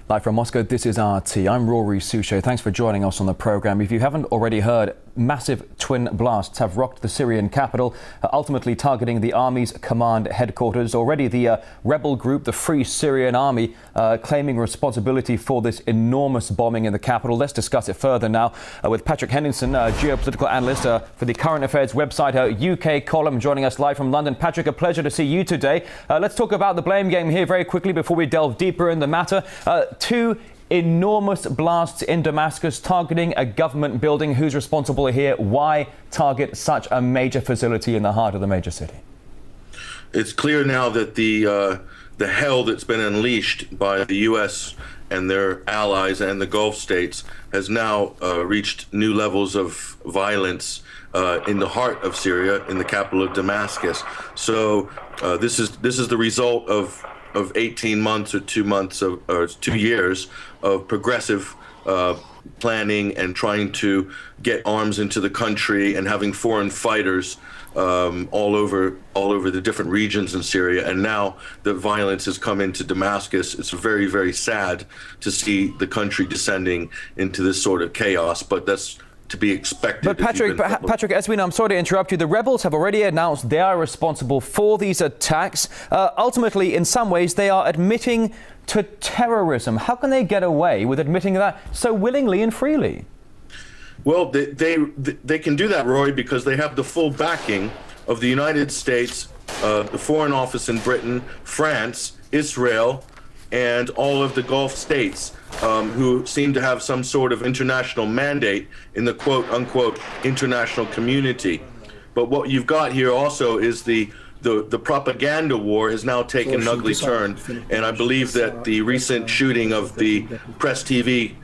Live from Moscow, this is RT. I'm Rory Suchet. Thanks for joining us on the programme. If you haven't already heard, massive twin blasts have rocked the Syrian capital, ultimately targeting the army's command headquarters. Already the rebel group, the Free Syrian Army, claiming responsibility for this enormous bombing in the capital. Let's discuss it further now with Patrick Henningsen, geopolitical analyst for the Current Affairs website, UK column, joining us live from London. Patrick, a pleasure to see you today. Let's talk about the blame game here very quickly before we delve deeper in the matter. Two enormous blasts in Damascus targeting a government building. Who's responsible here? Why target such a major facility in the heart of the major city? It's clear now that the hell that's been unleashed by the U.S. and their allies and the Gulf states has now reached new levels of violence in the heart of Syria, in the capital of Damascus. So this is the result of 18 months or 2 months or 2 years of progressive planning and trying to get arms into the country and having foreign fighters all over the different regions in Syria. And now the violence has come into Damascus. It's very, very sad to see the country descending into this sort of chaos, but that's to be expected. But Patrick, as we know, I'm sorry to interrupt you, the rebels have already announced they are responsible for these attacks. Ultimately, in some ways, they are admitting to terrorism. How can they get away with admitting that so willingly and freely? Well, they can do that, Roy, because they have the full backing of the United States, the Foreign Office in Britain, France, Israel, and all of the Gulf states, who seem to have some sort of international mandate in the quote-unquote international community. But what you've got here also is the propaganda war has now taken an ugly turn, and I believe that the recent shooting of the PressTV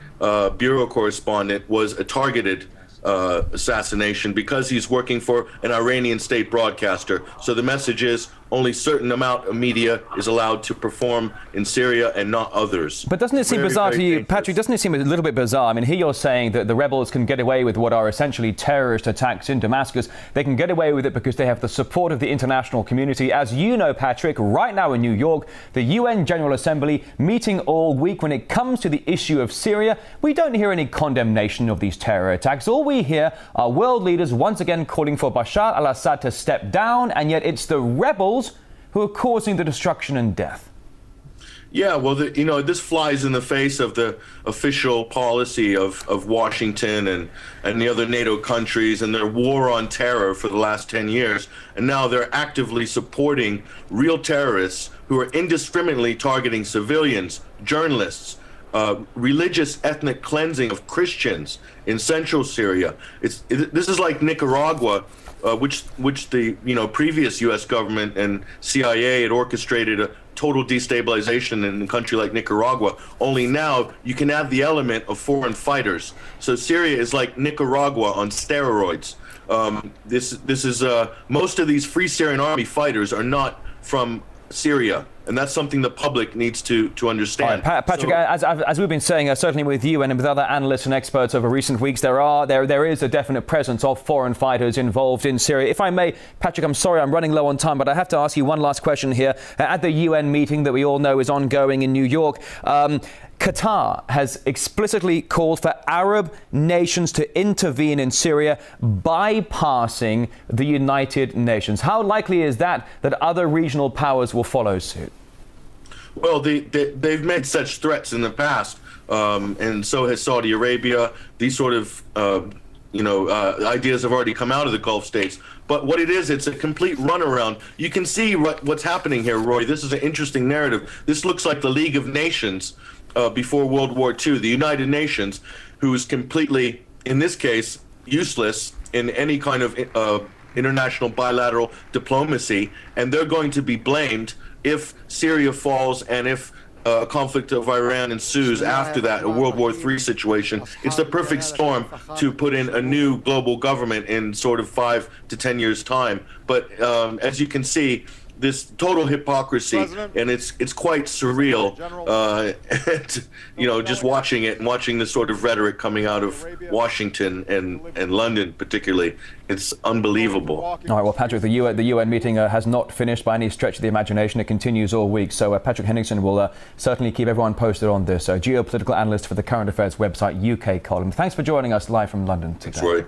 bureau correspondent was a targeted assassination because he's working for an Iranian state broadcaster. So the message is only certain amount of media is allowed to perform in Syria and not others. But doesn't it seem bizarre to you, Patrick? Doesn't it seem a little bit bizarre? I mean, here you're saying that the rebels can get away with what are essentially terrorist attacks in Damascus. They can get away with it because they have the support of the international community. As you know, Patrick, right now in New York, the UN General Assembly meeting all week. When it comes to the issue of Syria, we don't hear any condemnation of these terror attacks. All we hear are world leaders once again calling for Bashar al-Assad to step down, and yet it's the rebels who are causing the destruction and death. Yeah, well, this flies in the face of the official policy of Washington and the other NATO countries and their war on terror for the last 10 years. And now they're actively supporting real terrorists who are indiscriminately targeting civilians, journalists, religious ethnic cleansing of Christians in central Syria. This is like Nicaragua, which the previous U.S. government and CIA had orchestrated a total destabilization in a country like Nicaragua. Only now you can have the element of foreign fighters. So Syria is like Nicaragua on steroids. This is most of these Free Syrian Army fighters are not from Syria, and that's something the public needs to understand. Right, Patrick, as we've been saying, certainly with you and with other analysts and experts over recent weeks, there is a definite presence of foreign fighters involved in Syria. If I may, Patrick, I'm sorry I'm running low on time, but I have to ask you one last question here. At the UN meeting that we all know is ongoing in New York, Qatar has explicitly called for Arab nations to intervene in Syria, bypassing the United Nations. How likely is that other regional powers will follow suit? Well, they've made such threats in the past, and so has Saudi Arabia. These sort of ideas have already come out of the Gulf states. But what it is, it's a complete runaround. You can see what's happening here, Roy. This is an interesting narrative. This looks like the League of Nations before World War II, the United Nations, who is completely, in this case, useless in any kind of international bilateral diplomacy, and they're going to be blamed if Syria falls and if a conflict of Iran ensues after that, a World War III situation. It's the perfect storm to put in a new global government in sort of 5 to 10 years' time. But as you can see, this total hypocrisy, and it's quite surreal. And, you know, just watching it and watching this sort of rhetoric coming out of Washington and London particularly, it's unbelievable. All right, well, Patrick, the UN meeting has not finished by any stretch of the imagination. It continues all week. So Patrick Henningsen will certainly keep everyone posted on this. Geopolitical analyst for the Current Affairs website UK column. Thanks for joining us live from London today. Thanks, Roy.